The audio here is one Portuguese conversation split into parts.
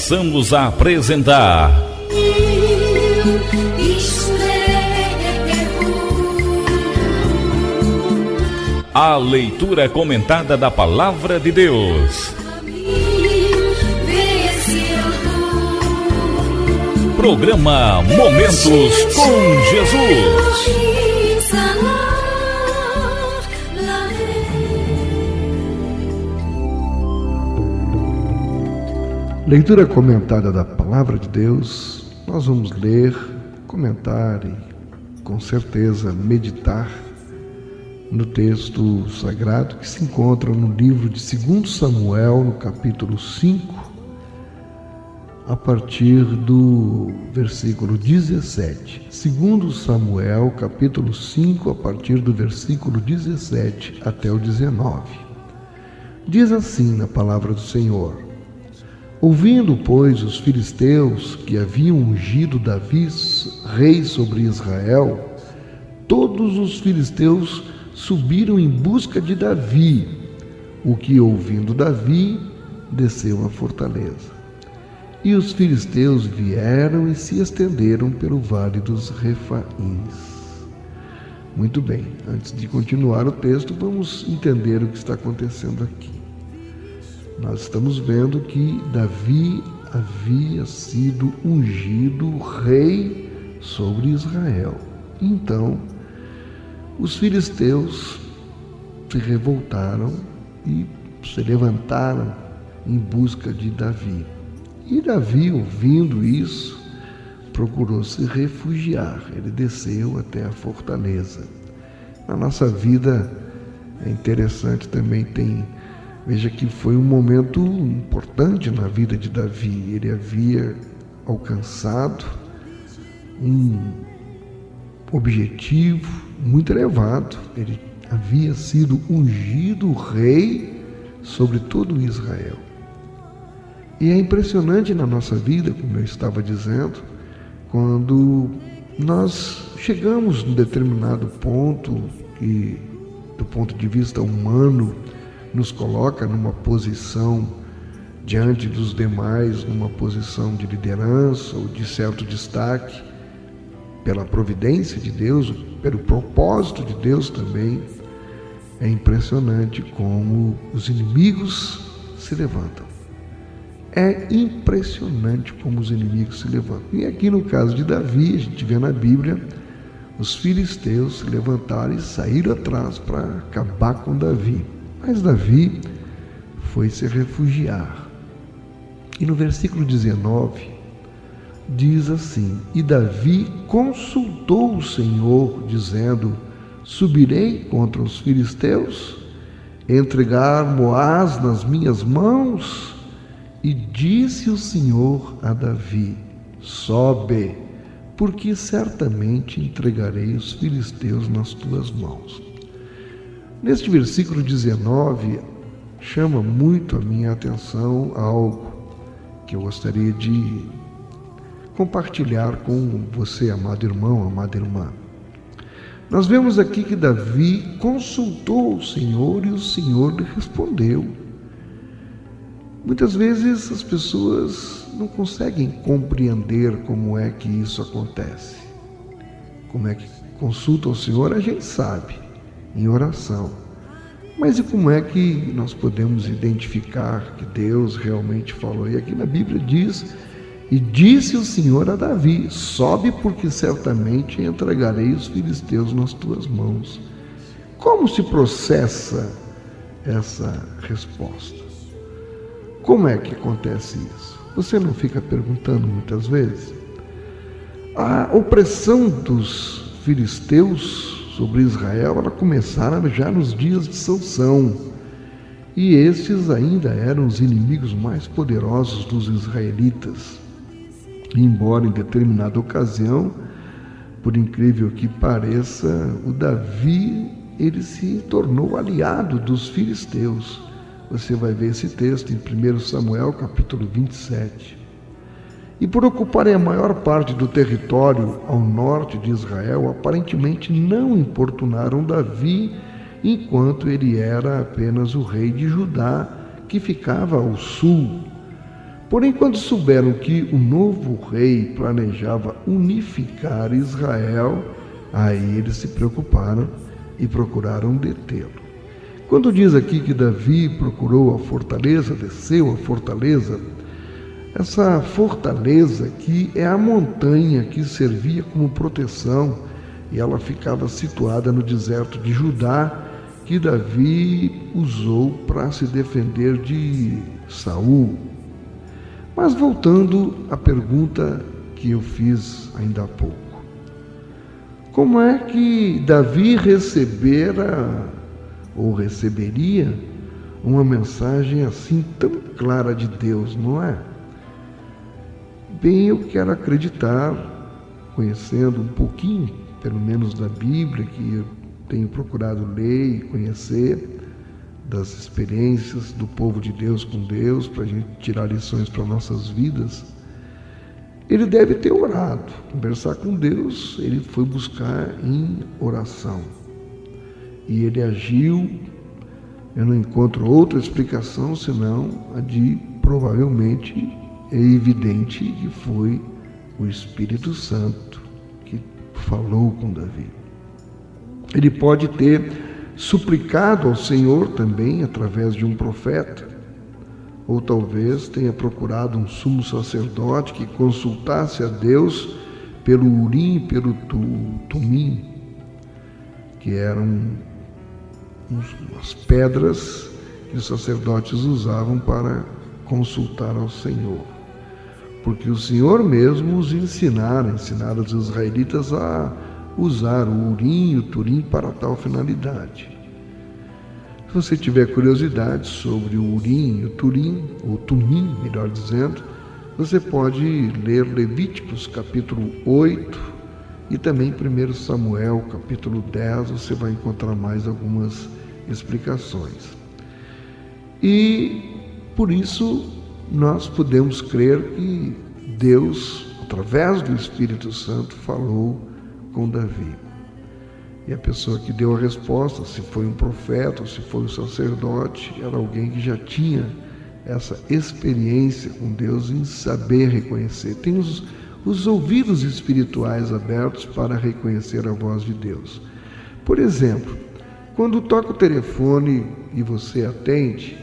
passamos a apresentar a leitura comentada da Palavra de Deus. Programa Momentos com Jesus. Leitura comentada da Palavra de Deus. Nós vamos ler, comentar e, com certeza, meditar no texto sagrado que se encontra no livro de 2 Samuel, no capítulo 5, a partir do versículo 17. 2 Samuel, capítulo 5, a partir do versículo 17 até o 19. Diz assim na palavra do Senhor: Ouvindo, pois, os filisteus que haviam ungido Davi rei sobre Israel, todos os filisteus subiram em busca de Davi, o que, ouvindo Davi, desceu à fortaleza. E os filisteus vieram e se estenderam pelo vale dos Refaíns. Muito bem, antes de continuar o texto, vamos entender o que está acontecendo aqui. Nós estamos vendo que Davi havia sido ungido rei sobre Israel. Então, os filisteus se revoltaram e se levantaram em busca de Davi. E Davi, ouvindo isso, procurou se refugiar. Ele desceu até a fortaleza. Na nossa vida é interessante também, veja que foi um momento importante na vida de Davi. Ele havia alcançado um objetivo muito elevado. Ele havia sido ungido rei sobre todo Israel. E é impressionante na nossa vida, como eu estava dizendo, quando nós chegamos num determinado ponto que, do ponto de vista humano, nos coloca numa posição diante dos demais, numa posição de liderança ou de certo destaque, pela providência de Deus, pelo propósito de Deus também. É impressionante como os inimigos se levantam. É impressionante como os inimigos se levantam. E aqui no caso de Davi, a gente vê na Bíblia, os filisteus se levantaram e saíram atrás para acabar com Davi. Mas Davi foi se refugiar. E no versículo 19, diz assim: E Davi consultou o Senhor, dizendo: Subirei contra os filisteus, entregar-mo-ás nas minhas mãos? E disse o Senhor a Davi: Sobe, porque certamente entregarei os filisteus nas tuas mãos. Neste versículo 19, chama muito a minha atenção algo que eu gostaria de compartilhar com você, amado irmão, amada irmã. Nós vemos aqui que Davi consultou o Senhor e o Senhor lhe respondeu. Muitas vezes as pessoas não conseguem compreender como é que isso acontece. Como é que consultam o Senhor, a gente sabe, em oração. Mas e como é que nós podemos identificar que Deus realmente falou? E aqui na Bíblia diz: E disse o Senhor a Davi: Sobe, porque certamente entregarei os filisteus nas tuas mãos. Como se processa essa resposta? Como é que acontece isso? Você não fica perguntando muitas vezes? A opressão dos filisteus sobre Israel, ela começara já nos dias de Sansão. E estes ainda eram os inimigos mais poderosos dos israelitas. Embora em determinada ocasião, por incrível que pareça, o Davi, ele se tornou aliado dos filisteus. Você vai ver esse texto em 1 Samuel, capítulo 27. E por ocuparem a maior parte do território ao norte de Israel, aparentemente não importunaram Davi, enquanto ele era apenas o rei de Judá, que ficava ao sul. Porém, quando souberam que o novo rei planejava unificar Israel, aí eles se preocuparam e procuraram detê-lo. Quando diz aqui que Davi procurou a fortaleza, desceu a fortaleza, essa fortaleza aqui é a montanha que servia como proteção e ela ficava situada no deserto de Judá, que Davi usou para se defender de Saul. Mas voltando à pergunta que eu fiz ainda há pouco. Como é que Davi recebera ou receberia uma mensagem assim tão clara de Deus, não é? Bem, eu quero acreditar, conhecendo um pouquinho, pelo menos da Bíblia, que eu tenho procurado ler e conhecer, das experiências do povo de Deus com Deus, para a gente tirar lições para nossas vidas. Ele deve ter orado, conversar com Deus, ele foi buscar em oração. E ele agiu, eu não encontro outra explicação senão a de, provavelmente, é evidente que foi o Espírito Santo que falou com Davi. Ele pode ter suplicado ao Senhor também através de um profeta, ou talvez tenha procurado um sumo sacerdote que consultasse a Deus pelo Urim e pelo Tumim, que eram as pedras que os sacerdotes usavam para consultar ao Senhor. Porque o Senhor mesmo os ensinaram os israelitas a usar o Urim e o Tumim para tal finalidade. Se você tiver curiosidade sobre o Urim e o Tumim, melhor dizendo, você pode ler Levíticos capítulo 8 e também 1 Samuel capítulo 10, você vai encontrar mais algumas explicações. E por isso nós podemos crer que Deus, através do Espírito Santo, falou com Davi. E a pessoa que deu a resposta, se foi um profeta ou se foi um sacerdote, era alguém que já tinha essa experiência com Deus em saber reconhecer. Tem os ouvidos espirituais abertos para reconhecer a voz de Deus. Por exemplo, quando toca o telefone e você atende,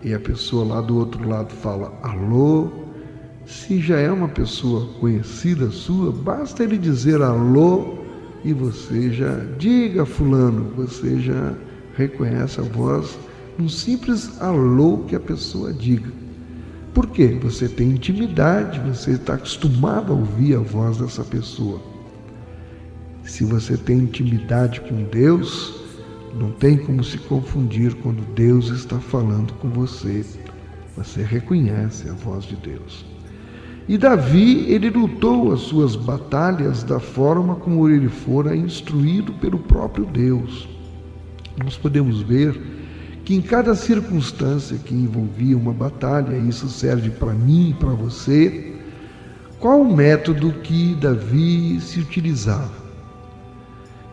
e a pessoa lá do outro lado fala alô, se já é uma pessoa conhecida sua, basta ele dizer alô e você já, diga fulano, você já reconhece a voz num simples alô que a pessoa diga. Por quê? Você tem intimidade, você está acostumado a ouvir a voz dessa pessoa. Se você tem intimidade com Deus, não tem como se confundir quando Deus está falando com você. Você reconhece a voz de Deus. E Davi, ele lutou as suas batalhas da forma como ele fora instruído pelo próprio Deus. Nós podemos ver que em cada circunstância que envolvia uma batalha, isso serve para mim e para você, qual o método que Davi se utilizava?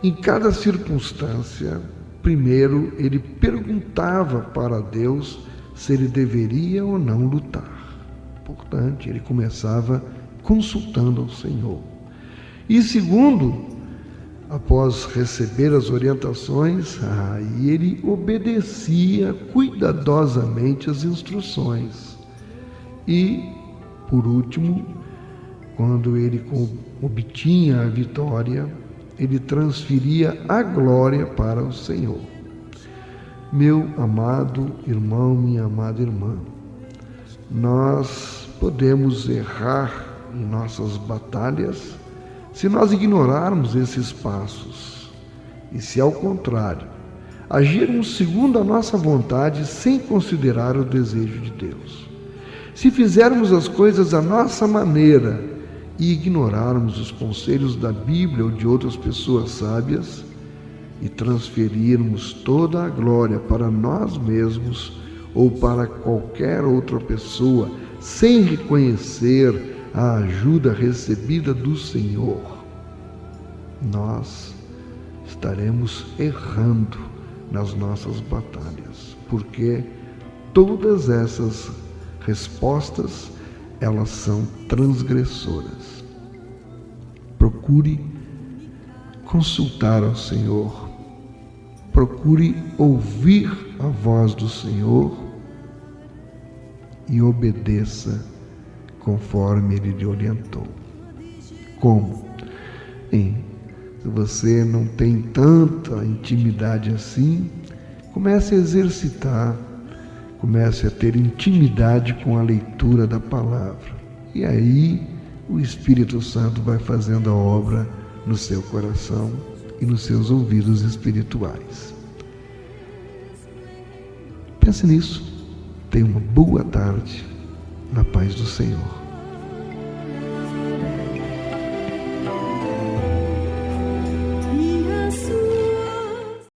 Em cada circunstância, primeiro ele perguntava para Deus se ele deveria ou não lutar. Importante, ele começava consultando ao Senhor. E segundo, após receber as orientações, aí ele obedecia cuidadosamente as instruções. E, por último, quando ele obtinha a vitória, ele transferia a glória para o Senhor. Meu amado irmão, minha amada irmã, nós podemos errar em nossas batalhas se nós ignorarmos esses passos e se, ao contrário, agirmos segundo a nossa vontade sem considerar o desejo de Deus. Se fizermos as coisas à nossa maneira e ignorarmos os conselhos da Bíblia ou de outras pessoas sábias e transferirmos toda a glória para nós mesmos ou para qualquer outra pessoa, sem reconhecer a ajuda recebida do Senhor, nós estaremos errando nas nossas batalhas, porque todas essas respostas elas são transgressoras. Procure consultar ao Senhor, procure ouvir a voz do Senhor e obedeça conforme Ele lhe orientou. Como? Se você não tem tanta intimidade assim, comece a exercitar, comece a ter intimidade com a leitura da palavra. E aí o Espírito Santo vai fazendo a obra no seu coração e nos seus ouvidos espirituais. Pense nisso. Tenha uma boa tarde na paz do Senhor.